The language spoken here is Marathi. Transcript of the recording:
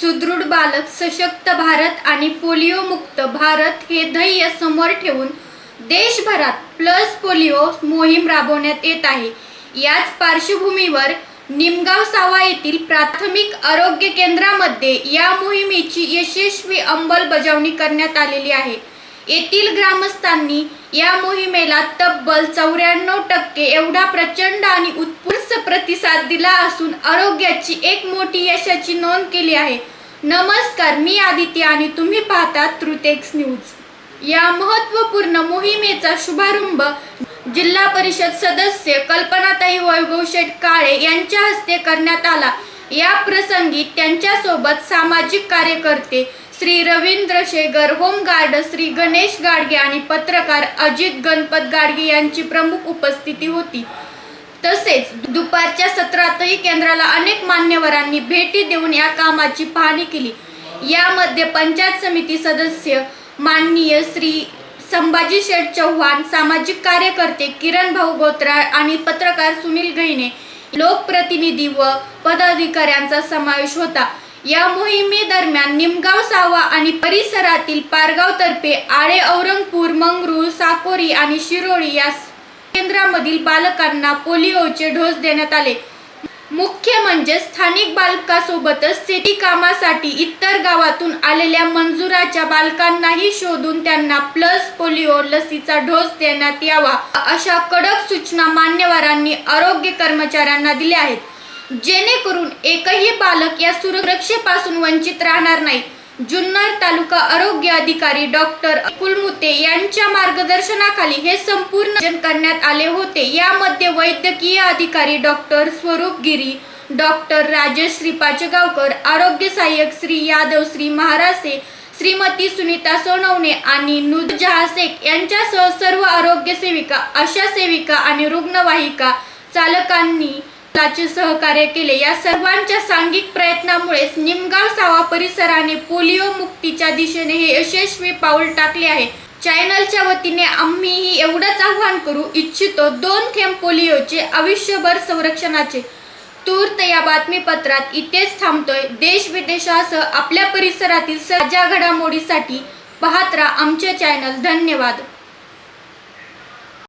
सुदृढ बालक, सशक्त भारत आणि पोलिओ मुक्त भारत हे ध्येय समोर ठेवून देशभरात पल्स पोलिओ मोहीम राबवण्यात येत आहे। याच पार्श्वभूमीवर निमगाव सावा येथील प्राथमिक आरोग्य केंद्रामध्ये या मोहिमेची यशस्वी अंमलबजावणी करण्यात आलेली आहे। येथील ग्रामस्थांनी या मोहिमेला तब्बल 94% एवढा प्रचंड आणि उत्स्फूर्त प्रतिसाद दिला असून आरोग्याची एक मोठी यशाची नोंद केली आहे। नमस्कार, मी आदित्य आणि तुम्ही पाहतात ट्रुथएक्स न्यूज। या महत्त्वपूर्ण मोहिमेचा शुभारंभ जिल्हा परिषद सदस्य कल्पनाताई वैभव शेठ काळे यांच्या हस्ते करण्यात आला। या प्रसंगी त्यांच्यासोबत सामाजिक कार्यकर्ते श्री रवींद्र शेगर, होमगार्ड श्री गणेश गाडगे आणि पत्रकार अजित गणपत गाडगे यांची प्रमुख उपस्थिती होती। तसेच दुपारच्या सत्रातही केंद्राला अनेक मान्यवरांनी भेटी देऊन या कामाची पाहणी केली। यामध्ये पंचायत समिती सदस्य माननीय श्री संभाजी शेठ चव्हाण, सामाजिक कार्यकर्ते किरण भाऊ गोत्राळ आणि पत्रकार सुनील गैने, लोकप्रतिनिधी व पदाधिकाऱ्यांचा समावेश होता। या मोहिमेदरम्यान निमगाव सावा आणि परिसरातील पारगाव तर्फे आळे, औरंगपूर, मंगरूळ, साकोरी आणि शिरोळी या केंद्रामधील बालकांना पोलिओचे डोस देण्यात आले। मुख्य म्हणजे स्थानिक बालकांसोबतच शेती कामासाठी इतर गावातून आलेल्या मंजुराच्या बालकांनाही शोधून त्यांना पल्स पोलिओ लसीचा डोस देण्यात यावा अशा कडक सूचना मान्यवरांनी आरोग्य कर्मचाऱ्यांना दिल्या आहेत, जेणेकरून एकही बालक या सुरक्षेपासून वंचित राहणार नाही। जुन्नर तालुका आरोग्य अधिकारी डॉक्टर कुलमुते यांच्या मार्गदर्शनाखाली हे संपूर्ण आयोजन करण्यात आले होते। यामध्ये वैद्यकीय अधिकारी डॉक्टर स्वरूप गिरी, डॉक्टर राजेश श्री पाचगावकर, आरोग्य सहाय्यक श्री यादव श्री महारासे, श्रीमती सुनीता सोनवणे आणि नुरजहा शेख यांच्यासह सर्व आरोग्य सेविका, आशा सेविका आणि रुग्णवाहिका चालकांनी सहकार्य केले। या सर्वांच्या सांघिक प्रयत्नामुळेच निमगाव सावा परिसराने पोलिओ मुक्तीच्या दिशेने हे यशस्वी पाऊल टाकले आहे। चॅनलच्या वतीने आम्हीही एवढंच आवाहन करू इच्छितो, 2 थेंब पोलिओचे आयुष्यभर संरक्षणाचे। तूर्त या बातमीपत्रात इथेच थांबतोय। देश विदेशासह आपल्या परिसरातील ताज्या घडामोडीसाठी पाहत राहा आमचे चॅनल। धन्यवाद।